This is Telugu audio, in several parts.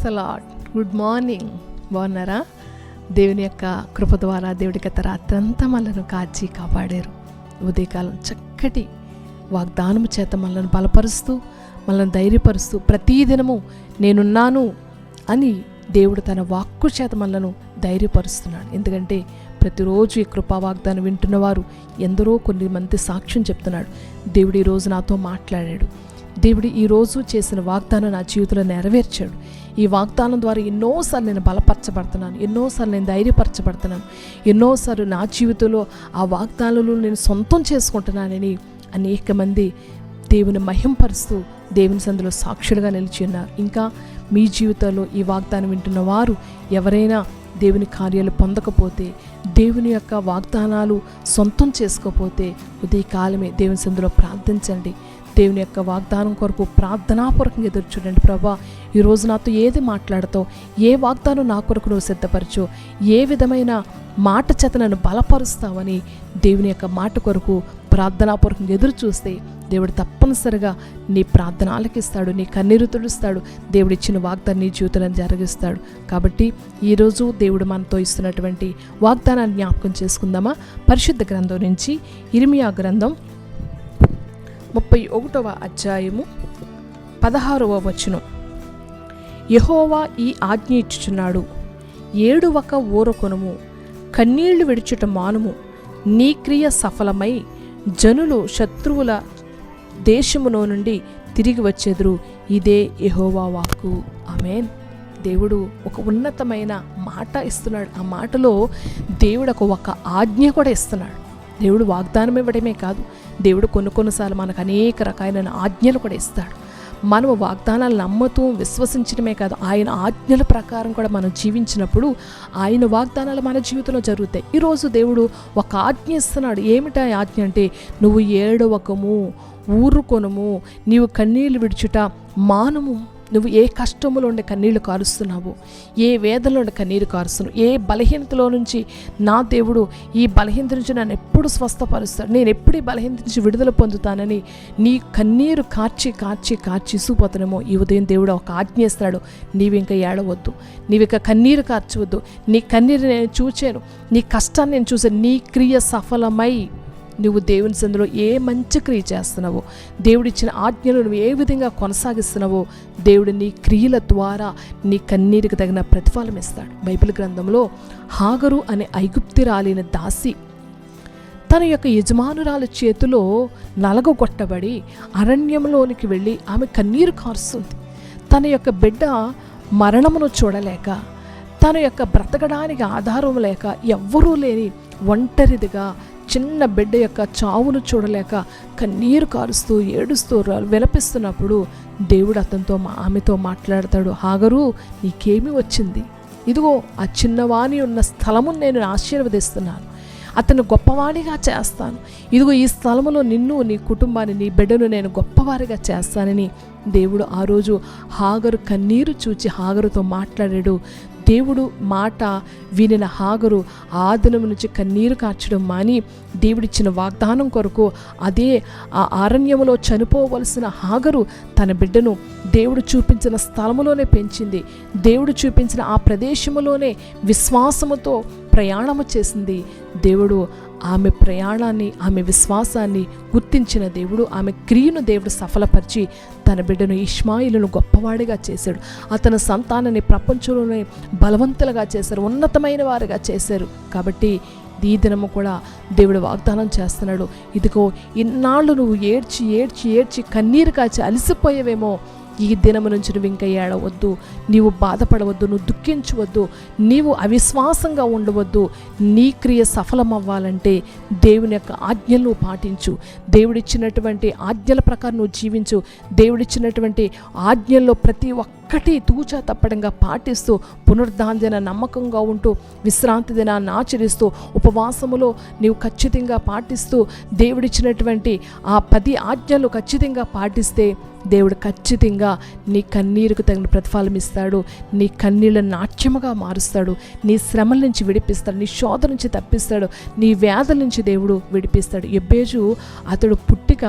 The lord. Good morning. బాగున్నారా? దేవుని యొక్క కృప ద్వారా దేవుడి గత రాత్రంతా మనల్ని కాచి కాపాడారు. ఉదయకాలం చక్కటి వాగ్దానము చేత మనల్ని బలపరుస్తూ మనల్ని ధైర్యపరుస్తూ ప్రతిదినము నేనున్నాను అని దేవుడు తన వాక్కు చేత మనలను ధైర్యపరుస్తున్నాడు. ఎందుకంటే ప్రతిరోజు ఈ కృపా వాగ్దానం వింటున్నవారు ఎందరో కొన్ని మంది సాక్ష్యం చెప్తున్నాడు. దేవుడు ఈరోజు నాతో మాట్లాడాడు. దేవుడు ఈరోజు చేసిన వాగ్దానం నా జీవితంలో నెరవేర్చాడు. ఈ వాగ్దానం ద్వారా ఎన్నోసార్లు నేను బలపరచబడుతున్నాను, ఎన్నోసార్లు నేను ధైర్యపరచబడుతున్నాను, ఎన్నోసార్లు నా జీవితంలో ఆ వాగ్దానాలు నేను సొంతం చేసుకుంటున్నానని అనేక మంది దేవుని మహింపరుస్తూ దేవుని సందులో సాక్షులుగా నిలిచి ఉన్నారు. ఇంకా మీ జీవితంలో ఈ వాగ్దానం వింటున్న వారు ఎవరైనా దేవుని కార్యాలు పొందకపోతే, దేవుని యొక్క వాగ్దానాలు సొంతం చేసుకోకపోతే ఉదయకాలమే దేవుని సందులో ప్రార్థించండి. దేవుని యొక్క వాగ్దానం కొరకు ప్రార్థనాపూర్వకంగా ఎదురు చూడండి. ప్రభా, ఈరోజు నాతో ఏది మాట్లాడతావు, ఏ వాగ్దానం నా కొరకు నువ్వు సిద్ధపరచు, ఏ విధమైన మాట చేత నన్ను బలపరుస్తావని దేవుని యొక్క మాట కొరకు ప్రార్థనాపూర్వకంగా ఎదురు చూస్తే దేవుడు తప్పనిసరిగా నీ ప్రార్థన ఆలకిస్తాడు, నీ కన్నీరు తుడుస్తాడు. దేవుడు ఇచ్చిన వాగ్దానం నీ జీవితంలో జరిగిస్తాడు. కాబట్టి ఈరోజు దేవుడు మనతో ఇస్తున్నటువంటి వాగ్దానాన్ని జ్ఞాపకం చేసుకుందామా? పరిశుద్ధ గ్రంథం నుంచి ఇర్మియా గ్రంథం 31వ అధ్యాయము 16వ వచనం. యెహోవా ఈ ఆజ్ఞ ఇచ్చుచున్నాడు, ఏడువక ఊరకొనుము, కన్నీళ్లు విడుచుట మానుము, నీ క్రియ సఫలమై జనులు శత్రువుల దేశములో నుండి తిరిగి వచ్చెదరు. ఇదే యెహోవా వాక్కు. ఆమేన్. దేవుడు ఒక ఉన్నతమైన మాట ఇస్తున్నాడు. ఆ మాటలో దేవుడు ఒక ఆజ్ఞ కూడా ఇస్తున్నాడు. దేవుడు వాగ్దానం ఇవ్వడమే కాదు, దేవుడు కొన్నిసార్లు మనకు అనేక రకాలైన ఆజ్ఞలు కూడా ఇస్తాడు. మనము వాగ్దానాలు నమ్ముతూ విశ్వసించడమే కాదు, ఆయన ఆజ్ఞల ప్రకారం కూడా మనం జీవించినప్పుడు ఆయన వాగ్దానాలు మన జీవితంలో జరుగుతాయి. ఈరోజు దేవుడు ఒక ఆజ్ఞ ఇస్తున్నాడు. ఏమిటా ఆజ్ఞ అంటే, నువ్వు ఏడవకము, ఊరుకొనుము, నీవు కన్నీళ్లు విడుచుట మానుము. నువ్వు ఏ కష్టములో ఉండే కన్నీళ్లు కారుస్తున్నావు, ఏ వేదనలో ఉండే కన్నీరు కారుస్తున్నావు, ఏ బలహీనతలో నుంచి నా దేవుడు ఈ బలహీనత నుంచి నన్ను ఎప్పుడు స్వస్థపరుస్తాడు, నేను ఎప్పుడు ఈ బలహీనత నుంచి విడుదల పొందుతానని నీ కన్నీరు కార్చి కార్చి కార్చి ఇసుకుపోతానేమో, ఈ ఉదయం దేవుడు ఒక ఆజ్ఞ ఇస్తాడు. నీవు ఇంకా ఏడవద్దు, నీవు ఇక కన్నీరు కార్చవద్దు. నీ కన్నీరు నేను చూచాను, నీ కష్టాన్ని నేను చూశాను. నీ క్రియ సఫలమై నువ్వు దేవుని సందులో ఏ మంచి క్రియ చేస్తున్నావో, దేవుడిచ్చిన ఆజ్ఞలు నువ్వు ఏ విధంగా కొనసాగిస్తున్నావో, దేవుడు నీ క్రియల ద్వారా నీ కన్నీరికి తగిన ప్రతిఫలం ఇస్తాడు. బైబిల్ గ్రంథంలో హాగరు అనే ఐగుప్తిరాలిన దాసి తన యొక్క యజమానురాల చేతిలో నలగొట్టబడి అరణ్యంలోనికి వెళ్ళి ఆమె కన్నీరు కారుస్తుంది. తన యొక్క బిడ్డ మరణమును చూడలేక, తన యొక్క బ్రతకడానికి ఆధారం లేక, ఎవ్వరూ లేని ఒంటరిదిగా చిన్న బిడ్డ యొక్క చావును చూడలేక కన్నీరు కారుస్తూ ఏడుస్తూ విలపిస్తున్నప్పుడు దేవుడు ఆమెతో మాట్లాడతాడు. హాగరు, నీకేమి వచ్చింది? ఇదిగో ఆ చిన్నవాణి ఉన్న స్థలమును నేను ఆశీర్వదిస్తున్నాను, అతను గొప్పవాడిగా చేస్తాను. ఇదిగో ఈ స్థలములో నిన్ను, నీ కుటుంబాన్ని, నీ బిడ్డను నేను గొప్పవారిగా చేస్తానని దేవుడు ఆ రోజు హాగరు కన్నీరు చూచి హాగరుతో మాట్లాడాడు. దేవుడు మాట వినిన హాగరు ఆ దినం నుంచి కన్నీరు కార్చడం మాని దేవుడిచ్చిన వాగ్దానం కొరకు అదే ఆ అరణ్యములో చనిపోవలసిన హాగరు తన బిడ్డను దేవుడు చూపించిన స్థలములోనే పెంచింది. దేవుడు చూపించిన ఆ ప్రదేశములోనే విశ్వాసముతో ప్రయాణము చేసింది. దేవుడు ఆమె ప్రయాణాన్ని, ఆమె విశ్వాసాన్ని గుర్తించిన దేవుడు ఆమె క్రియను దేవుడు సఫలపరిచి తన బిడ్డను ఇష్మాయిలును గొప్పవాడిగా చేశాడు. అతని సంతానాన్ని ప్రపంచంలోనే బలవంతులుగా చేశారు, ఉన్నతమైన వారిగా చేశారు. కాబట్టి ఈ దినము కూడా దేవుడు వాగ్దానం చేస్తున్నాడు. ఇదిగో ఇన్నాళ్ళు నువ్వు ఏడ్చి ఏడ్చి ఏడ్చి కన్నీరు కాచి అలసిపోయేవేమో, ఈ దినము నుంచి నువ్వు ఇంకా ఏడవద్దు, నీవు బాధపడవద్దు, నువ్వు దుఃఖించవద్దు, నీవు అవిశ్వాసంగా ఉండవద్దు. నీ క్రియ సఫలం అవ్వాలంటే దేవుని యొక్క ఆజ్ఞలు పాటించు, దేవుడిచ్చినటువంటి ఆజ్ఞల ప్రకారం నువ్వు జీవించు. దేవుడిచ్చినటువంటి ఆజ్ఞల్లో ప్రతి ఒక్కటి తూచా తప్పడంగా పాటిస్తూ, పునరుద్ధాన దిన నమ్మకంగా ఉంటూ, విశ్రాంతి దినాన్ని ఆచరిస్తూ, ఉపవాసములో నీవు ఖచ్చితంగా పాటిస్తూ, దేవుడిచ్చినటువంటి ఆ 10 ఆజ్ఞలు ఖచ్చితంగా పాటిస్తే దేవుడు ఖచ్చితంగా నీ కన్నీరుకు తగిన ప్రతిఫలం ఇస్తాడు. నీ కన్నీళ్ళను నాట్యముగా మారుస్తాడు, నీ శ్రమల నుంచి విడిపిస్తాడు, నీ శోధన నుంచి తప్పిస్తాడు, నీ వ్యాధుల నుంచి దేవుడు విడిపిస్తాడు. ఎబ్బేజు అతడు పుట్టిక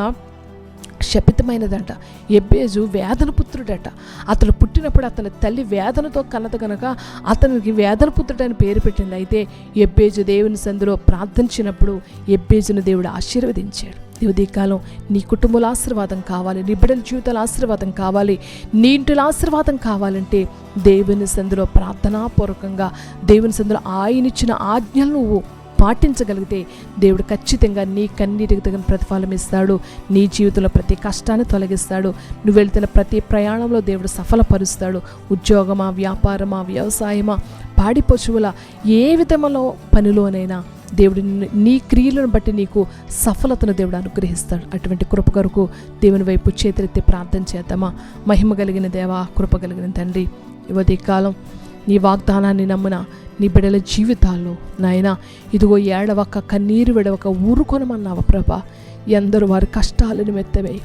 శపితమైనదంట. ఎబ్బేజు వేదన పుత్రుడట. అతడు పుట్టినప్పుడు అతని తల్లి వేదనతో కన్నది కనుక అతనికి వేదన పుత్రుడు అని పేరు పెట్టింది. అయితే ఎబ్బేజు దేవుని సందులో ప్రార్థించినప్పుడు ఎబ్బేజును దేవుడు ఆశీర్వదించాడు. ఉదయకాలం నీ కుటుంబాల ఆశీర్వాదం కావాలి, నీ బిడ్డల జీవితాల ఆశీర్వాదం కావాలి, నీ ఇంటిలో ఆశీర్వాదం కావాలంటే దేవుని సందులో ప్రార్థనాపూర్వకంగా దేవుని సందులో ఆయన ఇచ్చిన ఆజ్ఞలు నువ్వు పాటించగలిగితే దేవుడు ఖచ్చితంగా నీ కన్నీటికి తగిన ప్రతిఫలం ఇస్తాడు. నీ జీవితంలో ప్రతి కష్టాన్ని తొలగిస్తాడు. నువ్వు వెళ్తున్న ప్రతి ప్రయాణంలో దేవుడు సఫలపరుస్తాడు. ఉద్యోగమా, వ్యాపారమా, వ్యవసాయమా, పాడి పశువుల ఏ విధములో పనిలోనైనా దేవుడు నీ క్రియలను బట్టి నీకు సఫలతను దేవుడు అనుగ్రహిస్తాడు. అటువంటి కృప కొరకు దేవుని వైపు చేతులెత్తి ప్రార్థన చేద్దామా? మహిమ కలిగిన దేవా, కృప కలిగిన తండ్రి, ఈ కాలం నీ వాగ్దానాన్ని నమ్మున నీ బిడ్డల జీవితాల్లో నాయనా ఇదిగో ఏడవక కన్నీరు విడవక ఊరుకొనమన్నావా ప్రభా. ఎందరూ వారి కష్టాలను మెత్తవే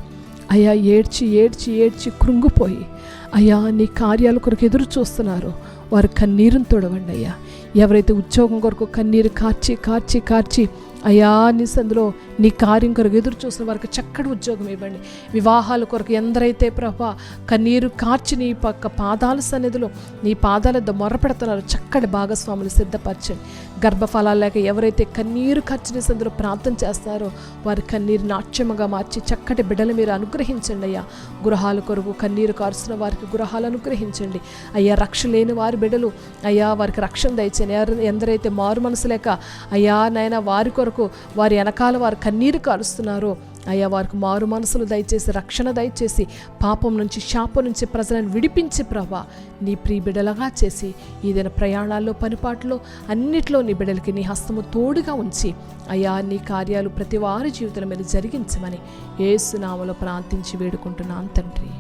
అయ్యా, ఏడ్చి ఏడ్చి ఏడ్చి కృంగిపోయి అయ్యా నీ కార్యాల కొరకు ఎదురు చూస్తున్నారు. వారి కన్నీరుని తొడవండి అయ్యా. ఎవరైతే ఉద్యోగం కొరకు కన్నీరు కార్చి కార్చి కార్చి అయ్యా నీ సందులో నీ కార్యం కొరకు ఎదురు చూసిన వారికి చక్కటి ఉద్యోగం ఇవ్వండి. వివాహాల కొరకు ఎందరైతే ప్రభా కన్నీరు కార్చి నీ పక్క పాదాల సన్నిధిలో నీ పాదాల మొర్రపెడుతున్నారు, చక్కటి భాగస్వాములు సిద్ధపరచండి. గర్భఫలాలు లేక ఎవరైతే కన్నీరు కార్చిన సందులో ప్రార్థన చేస్తారో వారి కన్నీరు నాట్యముగా మార్చి చక్కటి బిడ్డలు మీరు అనుగ్రహించండి అయ్యా. గృహాల కొరకు కన్నీరు కారుస్తున్న వారికి గృహాలు అనుగ్రహించండి అయ్యా. రక్షణ లేని వారి బిడ్డలు అయ్యా వారికి రక్షణ దయచండి. ఎందరైతే మారు మనసు లేక అయ్యా నాయన వారి కొరకు వారి వెనకాల వారు కన్నీరు కారుస్తున్నారో అయ్యా వారికి మారు మనసులు దయచేసి రక్షణ దయచేసి పాపం నుంచి శాపం నుంచి ప్రజలను విడిపించి ప్రభా నీ ప్రియ బిడ్డలుగా చేసి ఏదైనా ప్రయాణాల్లో పనిపాట్లో అన్నిట్లో నీ బిడ్డలకి నీ హస్తము తోడుగా ఉంచి అయ్యా నీ కార్యాలు ప్రతి వారి జీవితంలో మీరు జరిగించమని యేసు నామములో ప్రార్థించి వేడుకుంటున్నాను తండ్రి.